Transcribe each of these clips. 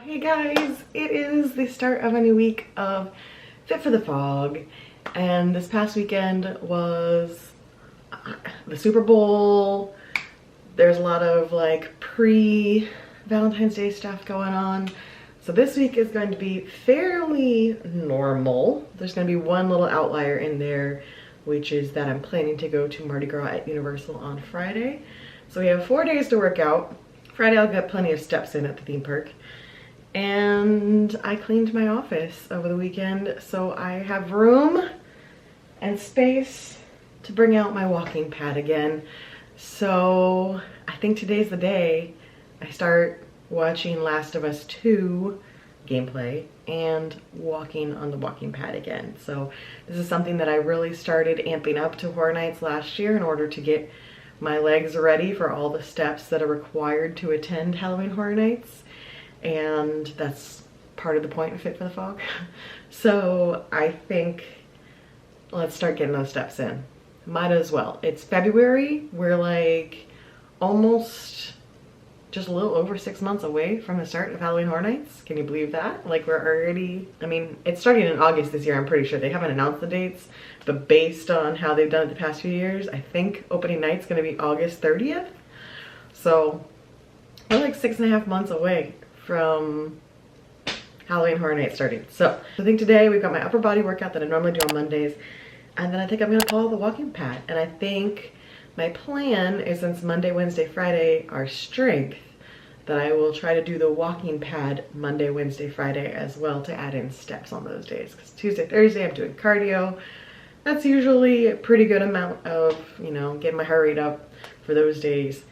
Hey guys, it is the start of a new week of Fit for the Fog, and this past weekend was the Super Bowl. There's a lot of like pre-Valentine's Day stuff going on. So this week is going to be fairly normal. There's going to be one little outlier in there, which is that I'm planning to go to Mardi Gras at Universal on Friday. So we have 4 days to work out. Friday I'll get plenty of steps in at the theme park. And I cleaned my office over the weekend, so I have room and space to bring out my walking pad again. So I think today's the day I start watching Last of Us 2 gameplay and walking on the walking pad again. So this is something that I really started amping up to Horror Nights last year in order to get my legs ready for all the steps that are required to attend Halloween Horror Nights. And that's part of the point of Fit for the Fog. So I think let's start getting those steps in. Might as well. It's February. We're like almost just a little over 6 months away from the start of Halloween Horror Nights. Can you believe that? Like we're already, I mean, it's starting in August this year, I'm pretty sure. They haven't announced the dates, but based on how they've done it the past few years, I think opening night's gonna be August 30th. So we're like 6.5 months away from Halloween Horror Nights starting. So I think today we've got my upper body workout that I normally do on Mondays, and then I think I'm gonna follow the walking pad. And I think my plan is, since Monday, Wednesday, Friday are strength, that I will try to do the walking pad Monday, Wednesday, Friday as well to add in steps on those days. Because Tuesday, Thursday I'm doing cardio. That's usually a pretty good amount of, you know, getting my heart rate up for those days.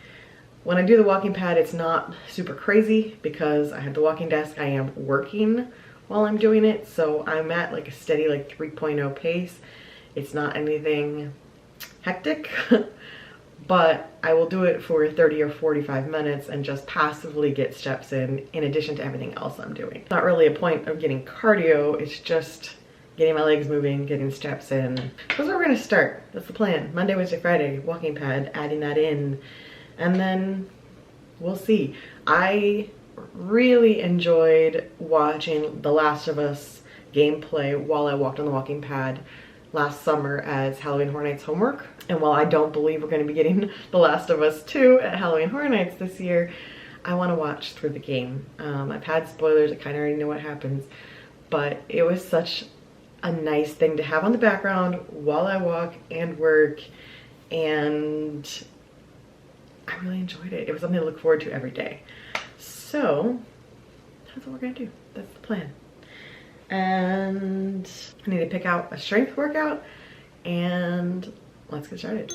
When I do the walking pad, it's not super crazy because I have the walking desk. I am working while I'm doing it, so I'm at like a steady like 3.0 pace. It's not anything hectic, but I will do it for 30 or 45 minutes and just passively get steps in addition to everything else I'm doing. It's not really a point of getting cardio, it's just getting my legs moving, getting steps in. That's where we're gonna start. That's the plan. Monday, Wednesday, Friday, walking pad, adding that in. And then we'll see. I really enjoyed watching The Last of Us gameplay while I walked on the walking pad last summer as Halloween Horror Nights homework. And while I don't believe we're going to be getting The Last of Us 2 at Halloween Horror Nights this year, I want to watch through the game. I've had spoilers, I kind of already know what happens, but it was such a nice thing to have on the background while I walk and work, and I really enjoyed it. It was something to look forward to every day. So that's what we're gonna do. That's the plan. And I need to pick out a strength workout, and let's get started.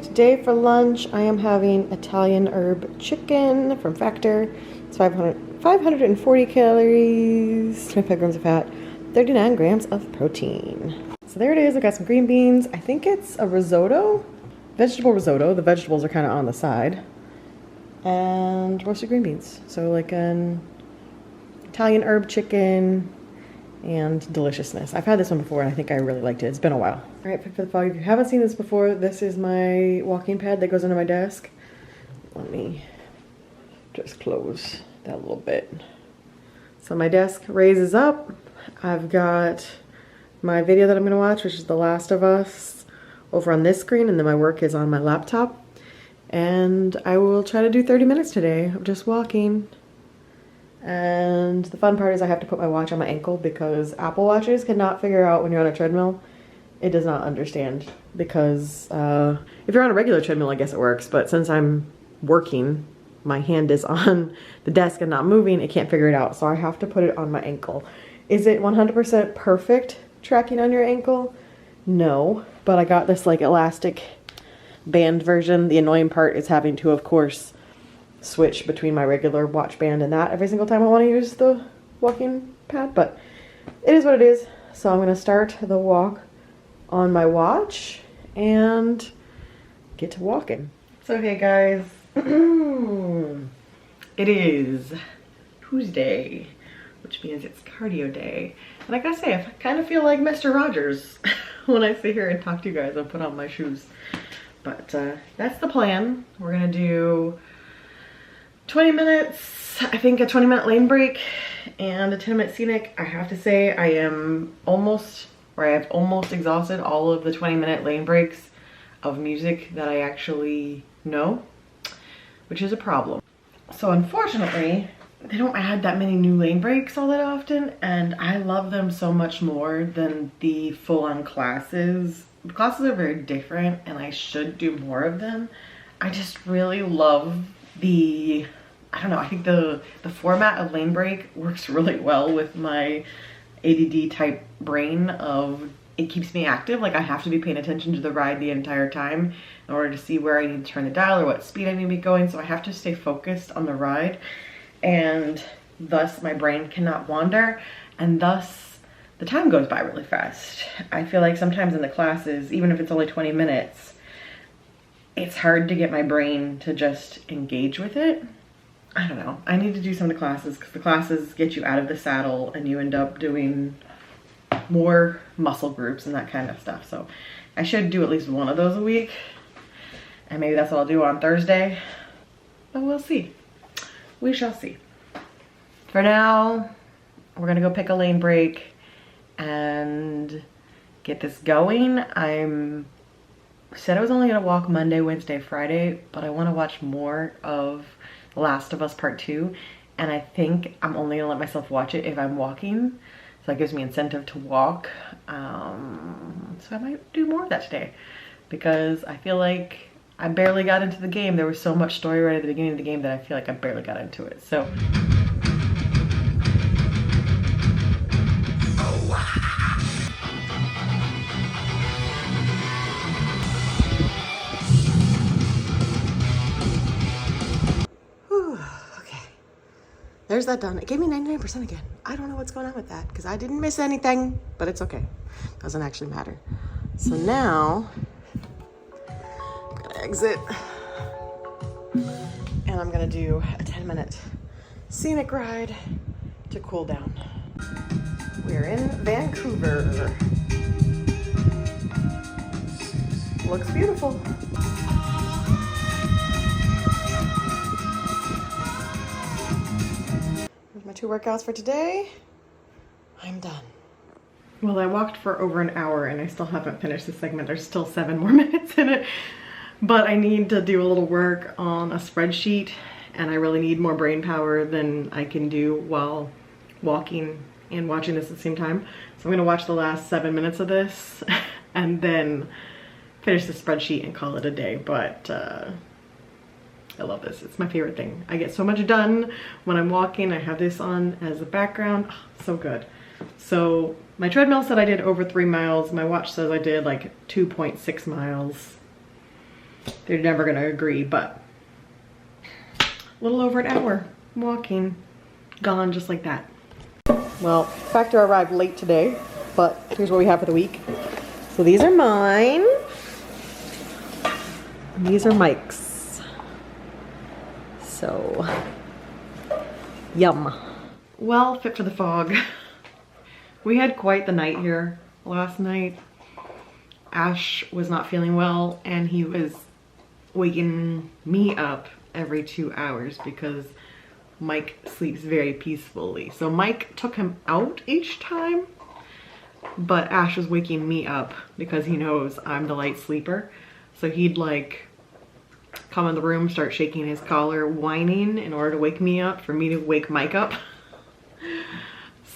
Today for lunch, I am having Italian herb chicken from Factor. It's 540 calories, 25 grams of fat, 39 grams of protein. So there it is. I've got some green beans. I think it's a risotto, vegetable risotto. The vegetables are kind of on the side. And roasted green beans. So like an Italian herb chicken and deliciousness. I've had this one before and I think I really liked it. It's been a while. All right, Fit for the Fog. If you haven't seen this before, this is my walking pad that goes under my desk. Let me just close that a little bit. So my desk raises up I've got my video that I'm gonna watch, which is The Last of Us, over on this screen, and then my work is on my laptop. And I will try to do 30 minutes today of just walking. And the fun part is I have to put my watch on my ankle because Apple Watches cannot figure out when you're on a treadmill. It does not understand because if you're on a regular treadmill, I guess it works. But since I'm working, my hand is on the desk and not moving, it can't figure it out. So I have to put it on my ankle. Is it 100% perfect tracking on your ankle? No, but I got this like elastic band version. The annoying part is having to, of course, switch between my regular watch band and that every single time I want to use the walking pad, but it is what it is. So I'm going to start the walk on my watch and get to walking. So hey guys, it is Tuesday, which means it's cardio day. And I gotta say, I kind of feel like Mr. Rogers when I sit here and talk to you guys and put on my shoes. But that's the plan. We're gonna do 20 minutes, I think a 20-minute lane break and a 10-minute scenic. I have to say I am almost, or I have almost exhausted all of the 20-minute lane breaks of music that I actually know, which is a problem. So unfortunately, they don't add that many new lane breaks all that often, and I love them so much more than the full-on classes. The classes are very different and I should do more of them. I just really love the, I don't know, I think the format of lane break works really well with my ADD type brain of, it keeps me active. Like I have to be paying attention to the ride the entire time in order to see where I need to turn the dial or what speed I need to be going. So I have to stay focused on the ride, and thus my brain cannot wander, and thus the time goes by really fast. I feel like sometimes in the classes, even if it's only 20 minutes, it's hard to get my brain to just engage with it. I don't know. I need to do some of the classes because the classes get you out of the saddle and you end up doing more muscle groups and that kind of stuff. So I should do at least one of those a week. And maybe that's what I'll do on Thursday. But we'll see. We shall see. For now, we're gonna go pick a lane break and get this going. Said I was only gonna walk Monday, Wednesday, Friday, but I wanna watch more of The Last of Us Part 2. And I think I'm only gonna let myself watch it if I'm walking. So that gives me incentive to walk. So I might do more of that today because I feel like I barely got into the game. There was so much story right at the beginning of the game that I feel like I barely got into it. So. There's that done. It gave me 99% again. I don't know what's going on with that because I didn't miss anything, but it's okay. Doesn't actually matter. So now, I'm gonna exit and I'm gonna do a 10-minute scenic ride to cool down. We're in Vancouver. Looks beautiful. My 2 workouts for today. I'm done. Well, I walked for over an hour and I still haven't finished this segment. There's still 7 more minutes in it, but I need to do a little work on a spreadsheet and I really need more brain power than I can do while walking and watching this at the same time. So I'm gonna watch the last 7 minutes of this and then finish the spreadsheet and call it a day. But I love this. It's my favorite thing. I get so much done when I'm walking. I have this on as a background. Oh, so good. So my treadmill said I did over 3 miles. My watch says I did like 2.6 miles. They're never gonna agree, but a little over an hour walking, gone just like that. Well, factor arrived late today, but here's what we have for the week. So these are mine. And these are Mike's. So, yum. Well, fit for the fog. We had quite the night here last night. Ash was not feeling well and he was waking me up every 2 hours because Mike sleeps very peacefully. So Mike took him out each time, but Ash was waking me up because he knows I'm the light sleeper. So he'd like come in the room, start shaking his collar, whining in order to wake me up for me to wake Mike up.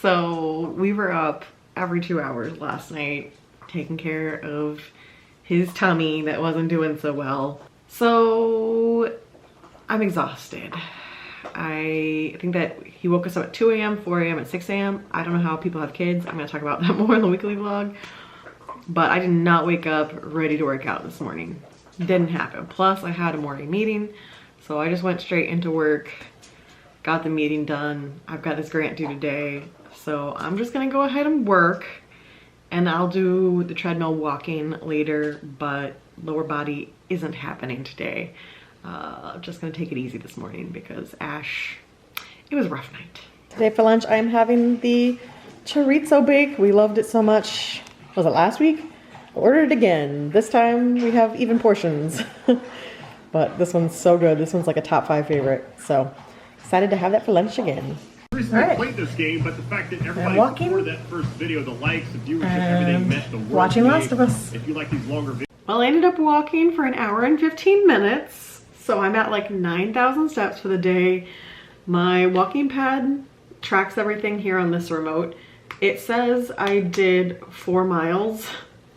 So we were up every 2 hours last night taking care of his tummy that wasn't doing so well. So I'm exhausted. I think that he woke us up at 2 a.m., 4 a.m., and 6 a.m. I don't know how people have kids. I'm gonna talk about that more in the weekly vlog. But I did not wake up ready to work out this morning. Didn't happen. Plus I had a morning meeting, so I just went straight into work, got the meeting done. I've got this grant due today, so I'm just gonna go ahead and work, and I'll do the treadmill walking later, but lower body isn't happening today. I'm just gonna take it easy this morning because Ash, it was a rough night. Today for lunch I am having the chorizo bake. We loved it so much. Was it last week? I ordered it again. This time we have even portions. But this one's so good. This one's like a top 5 favorite. So excited to have that for lunch again. Recently played this game, but the fact that everybody before that first video, the likes, the viewership, everything meant the world. Watching Last of Us. If you like these longer videos. Well, I ended up walking for an hour and 15 minutes. So I'm at like 9,000 steps for the day. My walking pad tracks everything here on this remote. It says I did 4 miles.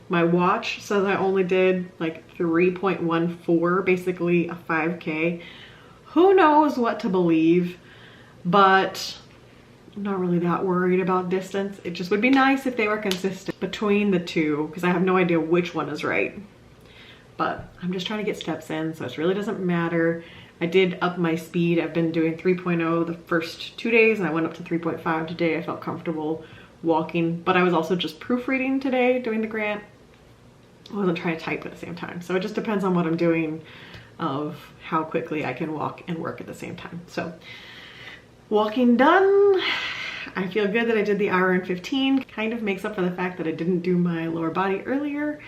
My watch says I only did like 3.14, basically a 5K. Who knows what to believe, but I'm not really that worried about distance. It just would be nice if they were consistent between the two, because I have no idea which one is right. But I'm just trying to get steps in, so it really doesn't matter. I did up my speed. I've been doing 3.0 the first 2 days, and I went up to 3.5 today. I felt comfortable walking, but I was also just proofreading today doing the grant. I wasn't trying to type at the same time. So it just depends on what I'm doing of how quickly I can walk and work at the same time. So walking done. I feel good that I did the hour and 15. Kind of makes up for the fact that I didn't do my lower body earlier.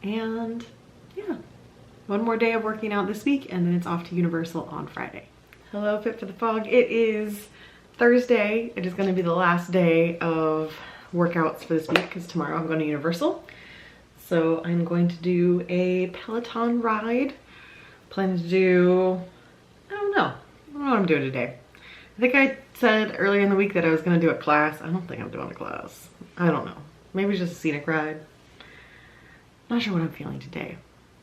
And yeah, one more day of working out this week, and then it's off to Universal on Friday. Hello, Fit for the Fog. It is Thursday. It is going to be the last day of workouts for this week because tomorrow I'm going to Universal. So I'm going to do a Peloton ride. Plan to do, I don't know what I'm doing today. I think I said earlier in the week that I was going to do a class. I don't think I'm doing a class. I don't know. Maybe just a scenic ride. Not sure what I'm feeling today.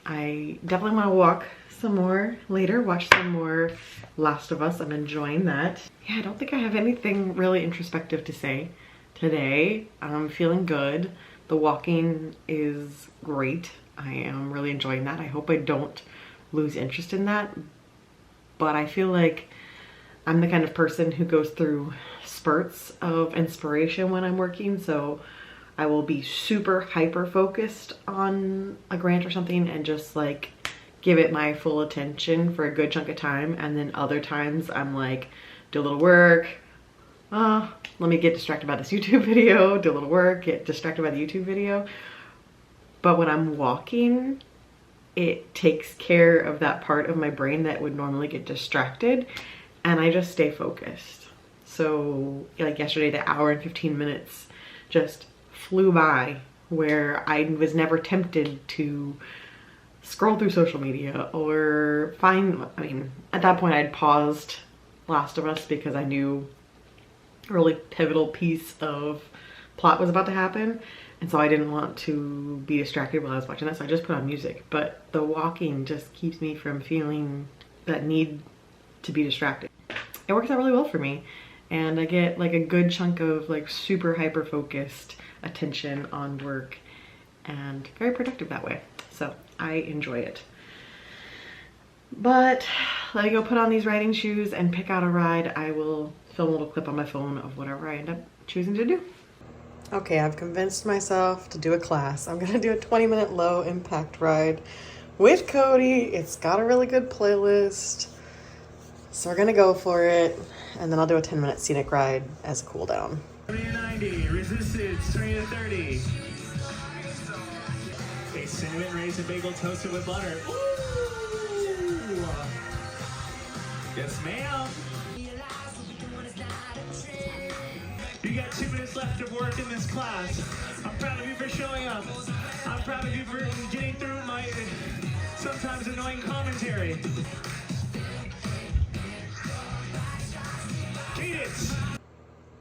I definitely want to walk some more later, watch some more Last of Us. I'm enjoying that. Yeah, I don't think I have anything really introspective to say today. I'm feeling good. The walking is great. I am really enjoying that. I hope I don't lose interest in that. But I feel like I'm the kind of person who goes through spurts of inspiration when I'm working. So I will be super hyper focused on a grant or something and just like give it my full attention for a good chunk of time. And then other times I'm like, do a little work. Let me get distracted by this YouTube video, do a little work, get distracted by the YouTube video. But when I'm walking, it takes care of that part of my brain that would normally get distracted, and I just stay focused. So like yesterday, the hour and 15 minutes just flew by, where I was never tempted to scroll through social media or find, I mean, at that point I'd paused Last of Us because I knew a really pivotal piece of plot was about to happen, and so I didn't want to be distracted while I was watching that, so I just put on music. But the walking just keeps me from feeling that need to be distracted. It works out really well for me, and I get like a good chunk of like super hyper focused attention on work, and very productive that way. So I enjoy it. But let me go put on these riding shoes and pick out a ride. I will film a little clip on my phone of whatever I end up choosing to do. Okay, I've convinced myself to do a class. I'm gonna do a 20-minute low impact ride with Cody. It's got a really good playlist, so we're gonna go for it, and then I'll do a 10-minute scenic ride as a cool down. 90, resistance, 20 to 30. A cinnamon raisin bagel toasted with butter. Ooh! Yes, ma'am. You got 2 minutes left of work in this class. I'm proud of you for showing up. I'm proud of you for getting through my sometimes annoying commentary. Cadence!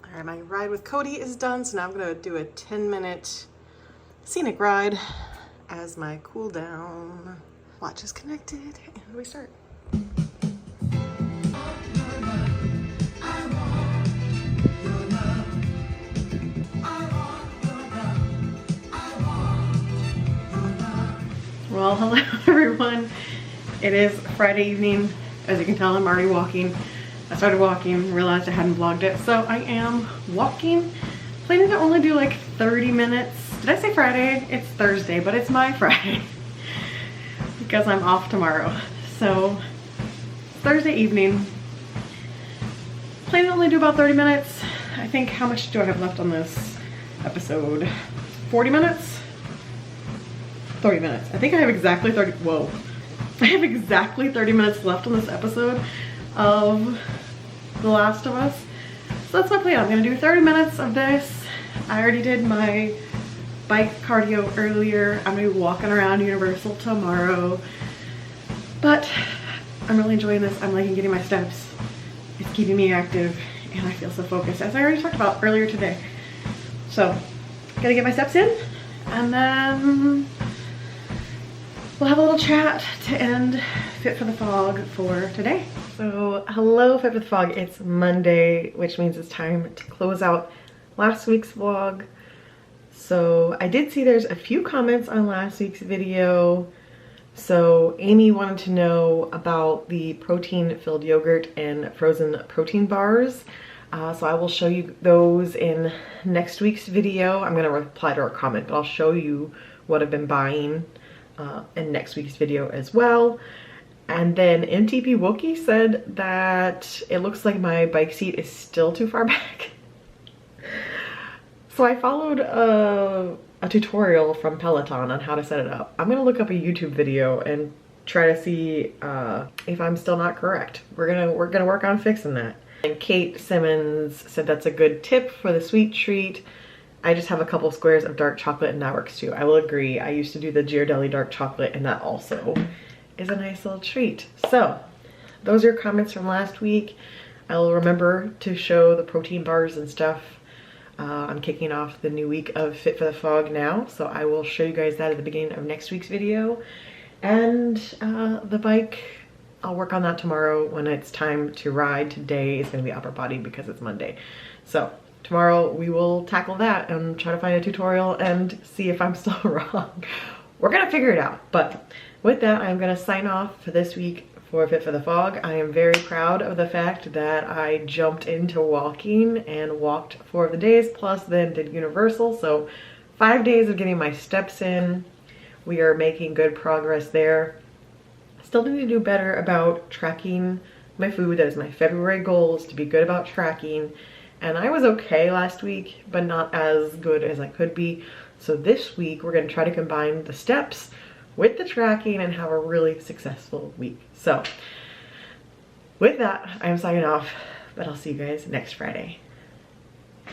All right, my ride with Cody is done, so now I'm gonna do a 10-minute scenic ride as my cool down. Watch is connected, and we start. Well, hello everyone. It is Friday evening. As you can tell, I'm already walking. I started walking, realized I hadn't vlogged it, so I am walking. Planning to only do like 30 minutes. Did I say Friday? It's Thursday, but it's my Friday because I'm off tomorrow. So Thursday evening. Planning to only do about 30 minutes. I think, how much do I have left on this episode? 40 minutes? 30 minutes. I think I have exactly 30, whoa. I have exactly 30 minutes left on this episode of The Last of Us. So that's my plan. I'm gonna do 30 minutes of this. I already did my bike cardio earlier. I'm gonna be walking around Universal tomorrow. But I'm really enjoying this. I'm liking getting my steps. It's keeping me active and I feel so focused, as I already talked about earlier today. So, gotta get my steps in and then we'll have a little chat to end Fit for the Fog for today. So, hello Fit for the Fog. It's Monday, which means it's time to close out last week's vlog. So, I did see there's a few comments on last week's video. So, Amy wanted to know about the protein-filled yogurt and frozen protein bars. So I will show you those in next week's video. I'm gonna reply to her comment, but I'll show you what I've been buying in next week's video as well. And then MTP Wookie said that it looks like my bike seat is still too far back. So I followed a tutorial from Peloton on how to set it up. I'm gonna look up a YouTube video and try to see if I'm still not correct. We're gonna work on fixing that. And Kate Simmons said that's a good tip for the sweet treat. I just have a couple squares of dark chocolate and that works too. I will agree. I used to do the Ghirardelli dark chocolate and that also is a nice little treat. So those are comments from last week. I'll remember to show the protein bars and stuff. I'm kicking off the new week of Fit for the Fog now, so I will show you guys that at the beginning of next week's video. And the bike, I'll work on that tomorrow when it's time to ride. Today is gonna be upper body because it's Monday. So tomorrow we will tackle that and try to find a tutorial and see if I'm still wrong. We're gonna figure it out. But with that, I'm gonna sign off for this week for Fit for the Fog. I am very proud of the fact that I jumped into walking and walked 4 of the days, plus then did Universal. So 5 days of getting my steps in. We are making good progress there. Still need to do better about tracking my food. That is my February goal, is to be good about tracking. And I was okay last week, but not as good as I could be. So this week, we're gonna try to combine the steps with the tracking and have a really successful week. So with that, I'm signing off, but I'll see you guys next Friday.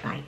Bye.